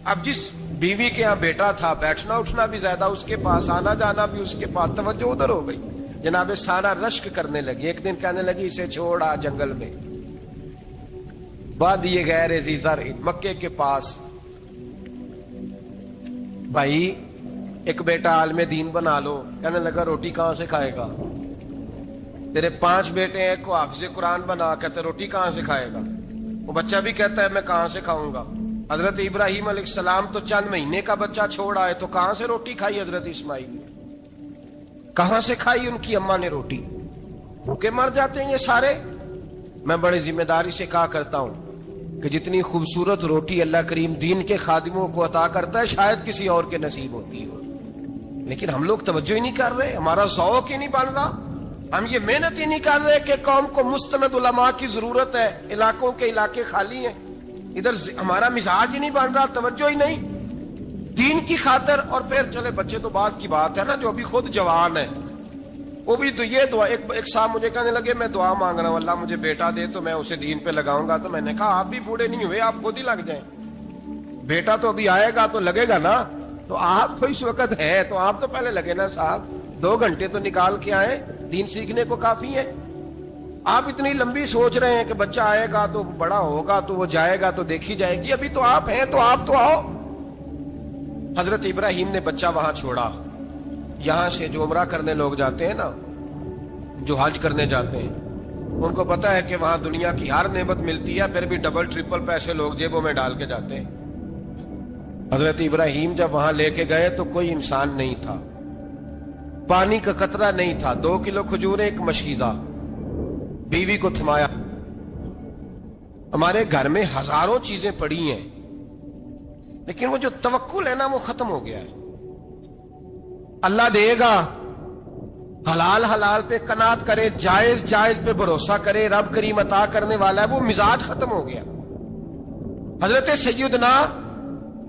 اب جس بیوی کے ہاں بیٹا تھا، بیٹھنا اٹھنا بھی زیادہ اس کے پاس، آنا جانا بھی اس کے پاس، توجہ ادھر ہو گئی. جناب سارہ رشک کرنے لگی. ایک دن کہنے لگی اسے چھوڑ آ جنگل میں، وادی غیر ذی زرع، مکے کے پاس. بھائی ایک بیٹا عالم دین بنا لو. کہنے لگا روٹی کہاں سے کھائے گا؟ تیرے 5 بیٹے ہیں، کو حافظ قرآن بنا، کہتے روٹی کہاں سے کھائے گا؟ وہ بچہ بھی کہتا ہے میں کہاں سے کھاؤں گا؟ حضرت ابراہیم علیہ السلام تو چند مہینے کا بچہ چھوڑ آئے، تو کہاں سے روٹی کھائی حضرت اسماعیل نے؟ کہاں سے کھائی ان کی اماں نے روٹی؟ بھوکے مر جاتے ہیں یہ سارے۔ میں بڑے ذمہ داری سے کہا کرتا ہوں کہ جتنی خوبصورت روٹی اللہ کریم دین کے خادموں کو عطا کرتا ہے شاید کسی اور کے نصیب ہوتی ہو، لیکن ہم لوگ توجہ ہی نہیں کر رہے، ہمارا ذوق ہی نہیں بن رہا، ہم یہ محنت ہی نہیں کر رہے کہ قوم کو مستند علماء کی ضرورت ہے، علاقوں کے علاقے خالی ہیں، ادھر ہمارا مزاج ہی نہیں بن رہا، توجہ ہی نہیں دین کی خاطر۔ اور پھر چلے بچے تو بعد کی بات ہے نا، جو ابھی خود جوان ہے وہ بھی تو یہ دعا، ایک صاحب مجھے کہنے لگے میں دعا مانگ رہا ہوں اللہ مجھے بیٹا دے تو میں اسے دین پہ لگاؤں گا، تو میں نے کہا آپ بھی بوڑھے نہیں ہوئے، آپ خود ہی لگ جائیں، بیٹا تو ابھی آئے گا تو لگے گا نا، تو آپ تو اس وقت ہے تو آپ تو پہلے لگے نا صاحب، 2 گھنٹے تو نکال کے آئے، دین سیکھنے کو کافی ہے۔ آپ اتنی لمبی سوچ رہے ہیں کہ بچہ آئے گا تو بڑا ہوگا تو وہ جائے گا تو دیکھی جائے گی، ابھی تو آپ ہیں تو آپ تو آؤ۔ حضرت ابراہیم نے بچہ وہاں چھوڑا۔ یہاں سے جو عمرہ کرنے لوگ جاتے ہیں نا، جو حج کرنے جاتے ہیں، ان کو پتا ہے کہ وہاں دنیا کی ہر نعمت ملتی ہے، پھر بھی ڈبل ٹرپل پیسے لوگ جیبوں میں ڈال کے جاتے ہیں۔ حضرت ابراہیم جب وہاں لے کے گئے تو کوئی انسان نہیں تھا، پانی کا قطرہ نہیں تھا، 2 کلو کھجوریں، 1 مشکیزہ، بیوی کو تھمایا۔ ہمارے گھر میں ہزاروں چیزیں پڑی ہیں، لیکن وہ جو توکل ہے نا وہ ختم ہو گیا ہے۔ اللہ دے گا، حلال حلال پہ قناعت کرے، جائز جائز پہ بھروسہ کرے، رب کریم عطا کرنے والا ہے، وہ مزاج ختم ہو گیا۔ حضرت سیدنا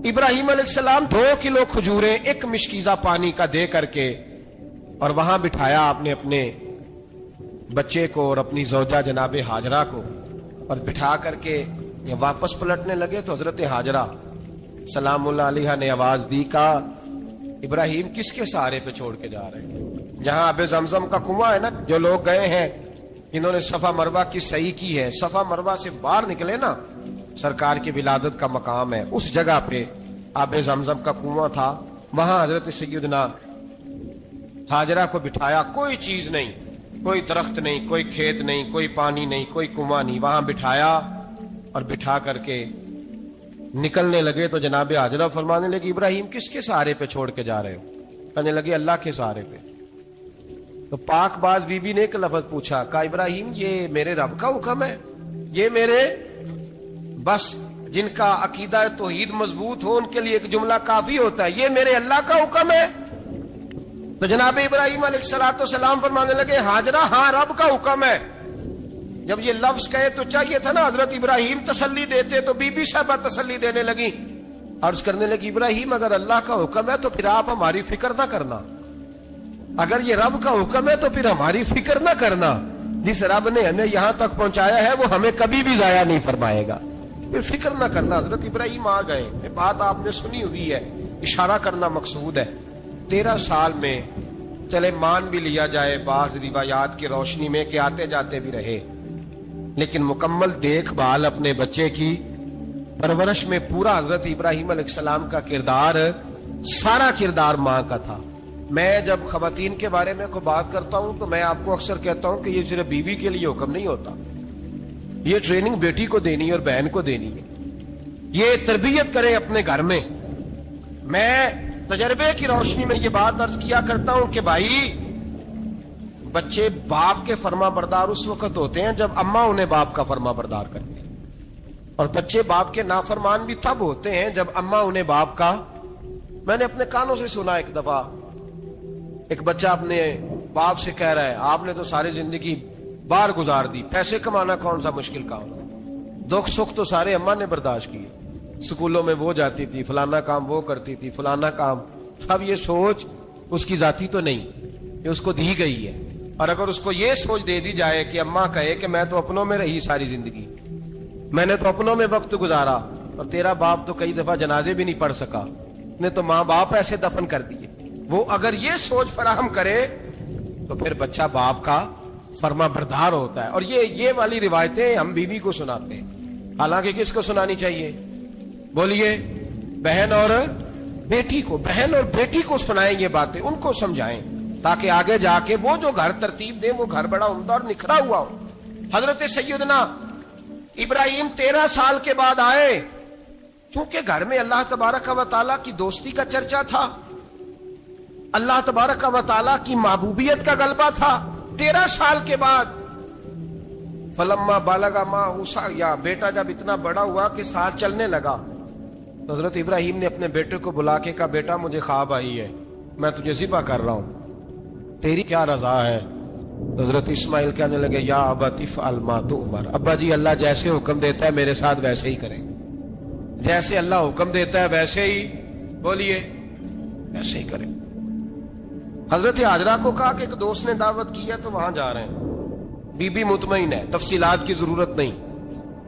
ابراہیم علیہ السلام 2 کلو کھجوریں، 1 مشکیزہ پانی کا دے کر کے، اور وہاں بٹھایا آپ نے اپنے بچے کو اور اپنی زوجہ جناب ہاجرہ کو، اور بٹھا کر کے یہ واپس پلٹنے لگے تو حضرت ہاجرہ سلام اللہ علیہ نے آواز دی، کہا ابراہیم کس کے سہارے پہ چھوڑ کے جا رہے ہیں؟ جہاں آب زمزم کا کنواں ہے نا، جو لوگ گئے ہیں انہوں نے صفا مروہ کی صحیح کی ہے، صفا مروہ سے باہر نکلے نا، سرکار کی ولادت کا مقام ہے، اس جگہ پہ آب زمزم کا کنواں تھا، وہاں حضرت سیدنا ہاجرہ کو بٹھایا، کوئی چیز نہیں، کوئی درخت نہیں، کوئی کھیت نہیں، کوئی پانی نہیں، کوئی کنواں نہیں، وہاں بٹھایا اور بٹھا کر کے نکلنے لگے تو جناب ہاجرہ فرمانے لگی ابراہیم کس کے سہارے پہ چھوڑ کے جا رہے ہو؟ کہنے لگے اللہ کے سہارے پہ۔ تو پاک باز بی بی نے ایک لفظ پوچھا، کہا ابراہیم یہ میرے رب کا حکم ہے، یہ میرے بس جن کا عقیدہ توحید مضبوط ہو ان کے لیے ایک جملہ کافی ہوتا ہے، یہ میرے اللہ کا حکم ہے؟ تو جناب ابراہیم علیہ السلام فرمانے لگے ہاجرہ ہاں رب کا حکم ہے۔ جب یہ لفظ کہے تو چاہیے تھا نا حضرت ابراہیم تسلی دیتے، تو بی بی صاحبہ تسلی دینے لگی، عرض کرنے لگی ابراہیم اگر اللہ کا حکم ہے تو پھر آپ ہماری فکر نہ کرنا، اگر یہ رب کا حکم ہے تو پھر ہماری فکر نہ کرنا، جس رب نے ہمیں یہاں تک پہنچایا ہے وہ ہمیں کبھی بھی ضائع نہیں فرمائے گا، پھر فکر نہ کرنا۔ حضرت ابراہیم آ گئے، یہ بات آپ نے سنی ہوئی ہے، اشارہ کرنا مقصود ہے۔ 13 سال میں چلے مان بھی لیا جائے بعض روایات کی روشنی میں کہ آتے جاتے بھی رہے، لیکن مکمل دیکھ بھال اپنے بچے کی پرورش میں پورا حضرت ابراہیم علیہ السلام کا کردار، سارا کردار ماں کا تھا۔ میں جب خواتین کے بارے میں کوئی بات کرتا ہوں تو میں آپ کو اکثر کہتا ہوں کہ یہ صرف بیوی کے لیے حکم نہیں ہوتا، یہ ٹریننگ بیٹی کو دینی ہے اور بہن کو دینی ہے، یہ تربیت کرے اپنے گھر میں۔ میں تجربے کی روشنی میں یہ بات عرض کیا کرتا ہوں کہ بھائی بچے باپ کے فرما بردار اس وقت ہوتے ہیں جب اماں انہیں باپ کا فرما بردار کرتی ہیں، اور بچے باپ کے نافرمان بھی تب ہوتے ہیں جب اماں انہیں باپ کا۔ میں نے اپنے کانوں سے سنا ایک دفعہ ایک بچہ اپنے باپ سے کہہ رہا ہے آپ نے تو ساری زندگی باہر گزار دی، پیسے کمانا کون سا مشکل کام، دکھ سکھ تو سارے اماں نے برداشت کیے، سکولوں میں وہ جاتی تھی، فلانا کام وہ کرتی تھی، فلانا کام۔ اب یہ سوچ اس کی ذاتی تو نہیں، یہ اس کو دی گئی ہے، اور اگر اس کو یہ سوچ دے دی جائے کہ اماں کہے کہ میں تو اپنوں میں رہی ساری زندگی، میں نے تو اپنوں میں وقت گزارا، اور تیرا باپ تو کئی دفعہ جنازے بھی نہیں پڑھ سکا، نے تو ماں باپ ایسے دفن کر دیے، وہ اگر یہ سوچ فراہم کرے تو پھر بچہ باپ کا فرما بردار ہوتا ہے۔ اور یہ والی روایتیں ہم بیوی کو سناتے ہیں، حالانکہ کس کو سنانی چاہیے؟ بولیے، بہن اور بیٹی کو، بہن اور بیٹی کو سنائیں یہ باتیں، ان کو سمجھائیں تاکہ آگے جا کے وہ جو گھر ترتیب دیں وہ گھر بڑا عمدہ اور نکھرا ہوا ہو. حضرت سیدنا ابراہیم 13 سال کے بعد آئے. چونکہ گھر میں اللہ تبارک و تعالیٰ کی دوستی کا چرچا تھا, اللہ تبارک و تعالیٰ کی محبوبیت کا غلبہ تھا. 13 سال کے بعد فلما بالغ معہ السعی, بیٹا جب اتنا بڑا ہوا کہ ساتھ چلنے لگا, تو حضرت ابراہیم نے اپنے بیٹے کو بلا کے کہا, بیٹا مجھے خواب آئی ہے, میں تجھے ذبح کر رہا ہوں, تیری کیا رضا ہے؟ تو حضرت اسماعیل کہنے لگے, یا ابت افعل ما تؤمر, ابا جی اللہ جیسے حکم دیتا ہے میرے ساتھ ویسے ہی کریں, جیسے اللہ حکم دیتا ہے ویسے ہی بولیے, ویسے ہی کریں. حضرت حاجرہ کو کہا کہ ایک دوست نے دعوت کی ہے تو وہاں جا رہے ہیں. بی بی مطمئن ہے, تفصیلات کی ضرورت نہیں,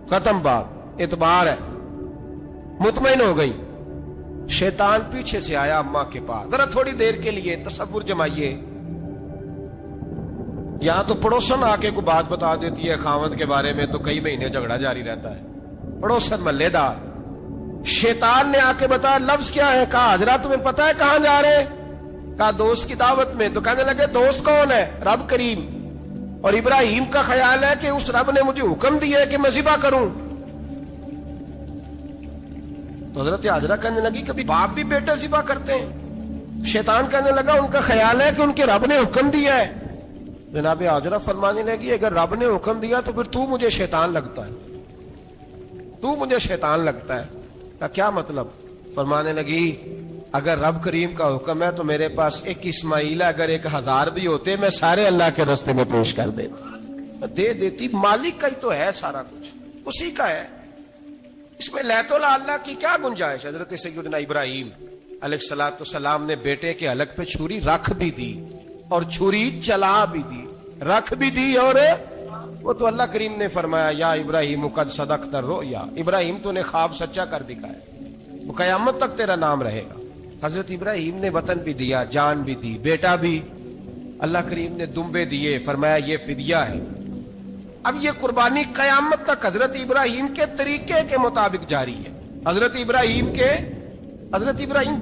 ختم بات, اعتبار ہے, مطمئن ہو گئی. شیطان پیچھے سے آیا اماں کے پاس, ذرا تھوڑی دیر کے لیے تصور جمائیے, یہاں تو پڑوسن آ کے کوئی بات بتا دیتی ہے خاوند کے بارے میں تو کئی مہینے جھگڑا جاری رہتا ہے, پڑوسن محلے دار. شیطان نے آ کے بتایا لفظ کیا ہے, کہا حاجرہ تمہیں پتا ہے کہاں جا رہے ہیں؟ کہا دوست کی دعوت میں. تو کہنے لگے دوست کون ہے؟ رب کریم. اور ابراہیم کا خیال ہے کہ اس رب نے مجھے حکم دیا ہے کہ میں ذبح کروں. تو حضرت حاجرہ کہنے لگی کبھی باپ بھی بیٹا ذبح کرتے ہیں؟ شیطان کہنے لگا ان کا خیال ہے کہ ان کے رب نے حکم دیا ہے. جناب حاجرہ فرمانے لگی اگر رب نے حکم دیا تو پھر تو مجھے شیطان لگتا ہے, تو مجھے شیطان لگتا ہے. کا کیا مطلب؟ فرمانے لگی اگر رب کریم کا حکم ہے تو میرے پاس ایک اسماعیل ہے, اگر 1000 بھی ہوتے میں سارے اللہ کے راستے میں پیش کر دے دیتی. مالک کا ہی تو ہے سارا کچھ, اسی کا ہے, اس میں لیت اللہ کی کیا گنجائش؟ حضرت سیدنا ابراہیم علیہ الصلوۃ والسلام نے بیٹے کے حلق پہ چھری رکھ بھی دی اور چھری چلا بھی دی, رکھ بھی دی, اور وہ تو اللہ کریم نے فرمایا یا ابراہیم قد صدقت الرؤیا, ابراہیم تو نے خواب سچا کر دکھایا, وہ قیامت تک تیرا نام رہے گا. حضرت ابراہیم نے وطن بھی دیا, جان بھی دی, بیٹا بھی, اللہ کریم نے دمبے دیے, فرمایا یہ فدیہ ہے. اب یہ قربانی قیامت تک حضرت ابراہیم کے طریقے کے مطابق جاری ہے. حضرت ابراہیم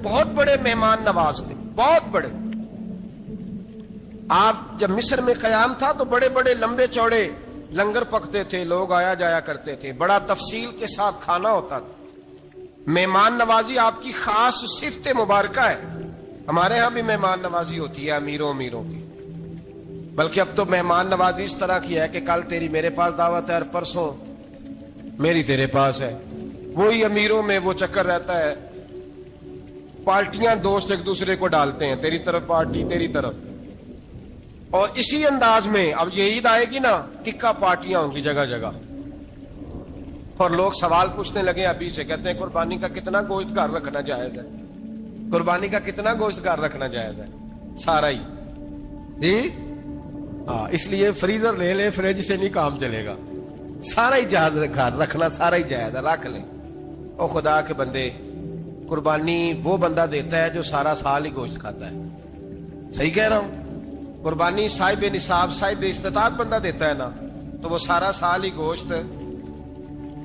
بہت بڑے مہمان نواز تھے, بہت بڑے. آپ جب مصر میں قیام تھا تو بڑے بڑے لمبے چوڑے لنگر پکتے تھے, لوگ آیا جایا کرتے تھے, بڑا تفصیل کے ساتھ کھانا ہوتا تھا. مہمان نوازی آپ کی خاص صفت مبارکہ ہے. ہمارے ہاں بھی مہمان نوازی ہوتی ہے امیروں کی, بلکہ اب تو مہمان نوازی اس طرح کی ہے کہ کل تیری میرے پاس دعوت ہے اور پرسوں میری تیرے پاس ہے. وہی امیروں میں وہ چکر رہتا ہے, پارٹیاں دوست ایک دوسرے کو ڈالتے ہیں, تیری طرف پارٹی تیری طرف, اور اسی انداز میں اب یہ عید آئے گی نا ٹکا پارٹیاں ہوں گی جگہ جگہ, اور لوگ سوال پوچھنے لگے ابھی سے, کہتے ہیں قربانی کا کتنا گوشت گھر رکھنا جائز ہے, قربانی کا کتنا گوشت گھر رکھنا جائز ہے؟ سارا ہی جی, ہاں, اس لیے فریزر لے لے, فریج سے نہیں کام چلے گا, سارا ہی جہاز گھر رکھنا سارا ہی جائز ہے, رکھ لیں. او خدا کے بندے, قربانی وہ بندہ دیتا ہے جو سارا سال ہی گوشت کھاتا ہے, صحیح کہہ رہا ہوں؟ قربانی صاحب نصاب صاحب استطاعت بندہ دیتا ہے نا, تو وہ سارا سال ہی گوشت,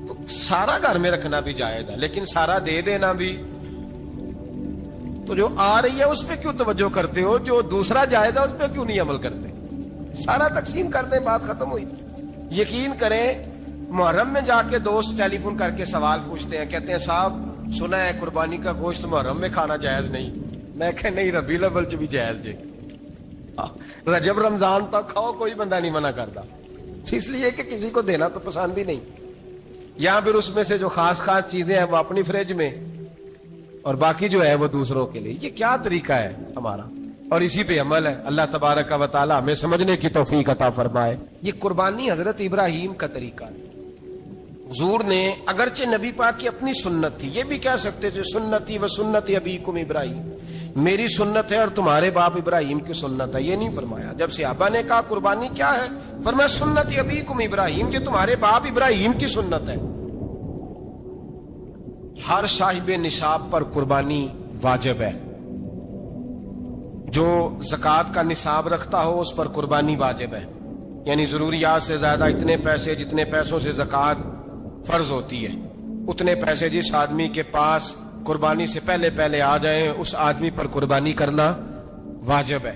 تو سارا گھر میں رکھنا بھی جائز ہے, لیکن سارا دے دینا بھی. تو جو آ رہی ہے اس پہ کیوں توجہ کرتے ہو, جو دوسرا جائز ہے اس پہ کیوں نہیں عمل کرتے؟ سارا تقسیم کرتے ہیں, بات ختم ہوئی. یقین کریں محرم میں جا کے دوست ٹیلی فون کر کے سوال پوچھتے ہیں, کہتے ہیں صاحب سنا ہے قربانی کا گوشت محرم میں کھانا جائز نہیں. میں کہ نہیں, ربیع الاول چ بھی جائز جی, رجب رمضان تک کھاؤ, کوئی بندہ نہیں منع کرتا, اس لیے کہ کسی کو دینا تو پسند ہی نہیں. یہاں پھر اس میں سے جو خاص چیزیں ہیں وہ اپنی فریج میں, اور باقی جو ہے وہ دوسروں کے لیے. یہ کیا طریقہ ہے ہمارا, اور اسی پہ عمل ہے. اللہ تبارک و تعالی ہمیں سمجھنے کی توفیق عطا فرمائے. یہ قربانی حضرت ابراہیم کا طریقہ ہے. حضور نے اگرچہ نبی پاک کی اپنی سنت تھی, یہ بھی کہہ سکتے تھے سنتی و سنت ابیکم ابراہیم, میری سنت ہے اور تمہارے باپ ابراہیم کی سنت ہے. یہ نہیں فرمایا. جب صحابہ نے کہا قربانی کیا ہے, فرمایا سنت ابیکم ابراہیم, یہ تمہارے باپ ابراہیم کی سنت ہے. ہر صاحب نصاب پر قربانی واجب ہے. جو زکوٰۃ کا نصاب رکھتا ہو اس پر قربانی واجب ہے, یعنی ضروریات سے زیادہ اتنے پیسے, جتنے پیسوں سے زکوٰۃ فرض ہوتی ہے اتنے پیسے جس آدمی کے پاس قربانی سے پہلے آ جائیں اس آدمی پر قربانی کرنا واجب ہے.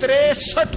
63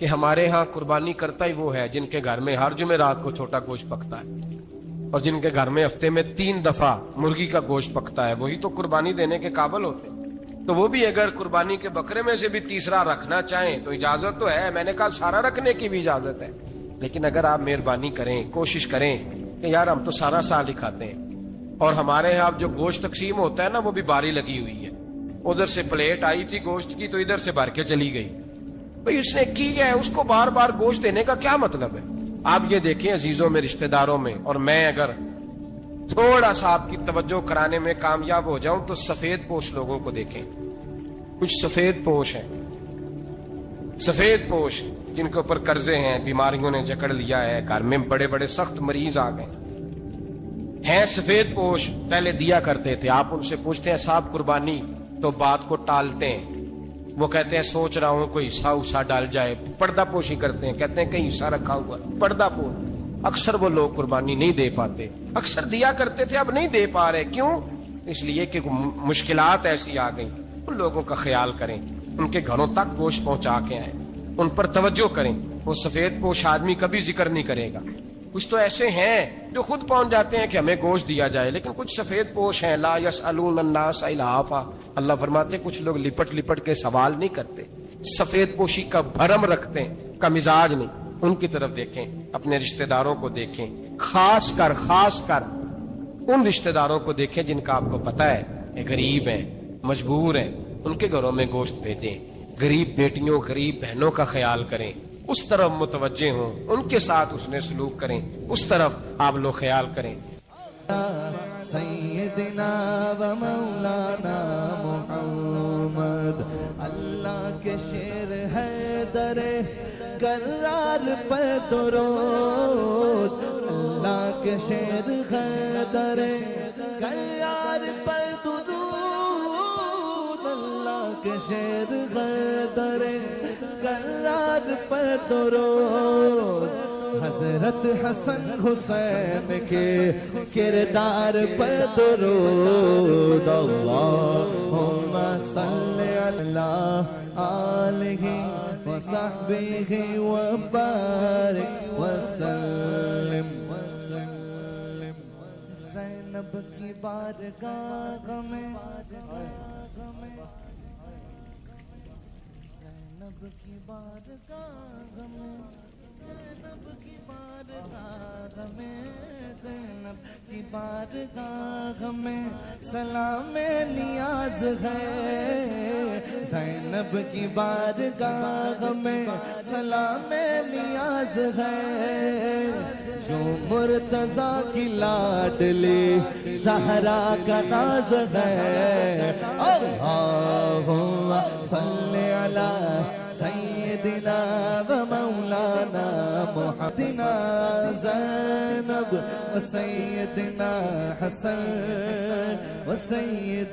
کہ ہمارے ہاں قربانی کرتا ہی وہ ہے جن کے گھر میں ہر جمعرات کو چھوٹا گوشت پکتا ہے، اور جن کے گھر میں ہفتے میں 3 دفعہ مرغی کا گوشت پکتا ہے، وہی تو قربانی دینے کے قابل ہوتے ہیں۔ تو وہ بھی اگر قربانی کے بکرے میں سے بھی تیسرا رکھنا چاہیں تو اجازت تو ہے، میں نے کہا سارا رکھنے کی بھی اجازت ہے، لیکن اگر آپ مہربانی کریں، کوشش کریں کہ یار ہم تو سارا سال ہی کھاتے ہیں، اور ہمارے یہاں جو گوشت تقسیم ہوتا ہے نا وہ بھی باری لگی ہوئی ہے، ادھر سے پلیٹ آئی تھی گوشت کی تو ادھر سے بھر کے چلی گئی، بھئی اس نے کی ہے، اس کو بار بار گوشت دینے کا کیا مطلب ہے؟ آپ یہ دیکھیں عزیزوں میں، رشتہ داروں میں، اور میں اگر تھوڑا سا آپ کی توجہ کرانے میں کامیاب ہو جاؤں تو سفید پوش لوگوں کو دیکھیں، کچھ سفید پوش ہیں، سفید پوش جن کے اوپر قرضے ہیں، بیماریوں نے جکڑ لیا ہے، گھر میں بڑے بڑے سخت مریض آ گئے ہیں، سفید پوش پہلے دیا کرتے تھے، آپ ان سے پوچھتے ہیں صاحب قربانی، تو بات کو ٹالتے ہیں، وہ کہتے ہیں سوچ رہا ہوں کوئی حصہ اسا ڈال جائے، پردہ پوشی کرتے ہیں، کہتے ہیں کہیں حصہ رکھا ہوا، پردہ پوش۔ اکثر وہ لوگ قربانی نہیں دے پاتے، اکثر دیا کرتے تھے اب نہیں دے پا رہے، کیوں؟ اس لیے کہ مشکلات ایسی آ گئیں۔ ان لوگوں کا خیال کریں، ان کے گھروں تک گوشت پہنچا کے آئیں، ان پر توجہ کریں۔ وہ سفید پوش آدمی کبھی ذکر نہیں کرے گا، کچھ تو ایسے ہیں جو خود پہنچ جاتے ہیں کہ ہمیں گوشت دیا جائے، لیکن کچھ سفید پوش ہیں لا یسألون الناس الحافا، اللہ فرماتے ہیں کچھ لوگ لپٹ لپٹ کے سوال نہیں کرتے، سفید پوشی کا بھرم رکھتے ہیں، کا مزاج نہیں۔ ان کی طرف دیکھیں، اپنے رشتہ داروں کو دیکھیں، خاص کر ان رشتہ داروں کو دیکھیں جن کا آپ کو پتہ ہے کہ غریب ہیں، مجبور ہیں، ان کے گھروں میں گوشت بھیجیں، غریب بیٹیوں، غریب بہنوں کا خیال کریں، اس طرف متوجہ ہوں، ان کے ساتھ اس نے سلوک کریں، اس طرف آپ لوگ خیال کریں۔ سیدنا و مولانا محمد، اللہ کے شیر ہے در کرار پر درود، اللہ کے شیر ہے در کرار پر درود، اللہ کے شیر ہے در کرار پر درود، حضرت حسن حسین کے کردار پر درود، اللہم صلی علی آلہ وصحبہ وبارک وسلم۔ زینب کی بارگاہ میں، زینب کی بارگاہ میں، زینب کی بارگاہ میں، زینب کی بارگاہ میں سلام نیاز ہے، زینب کی بارگاہ میں سلام نیاز ہے، جو مرتضیٰ کی لاڈلی زہرا کا ناز ہے، اللہم صلی علی سیدنا و مولانا محمدنا زینب و سیدنا حسن و سید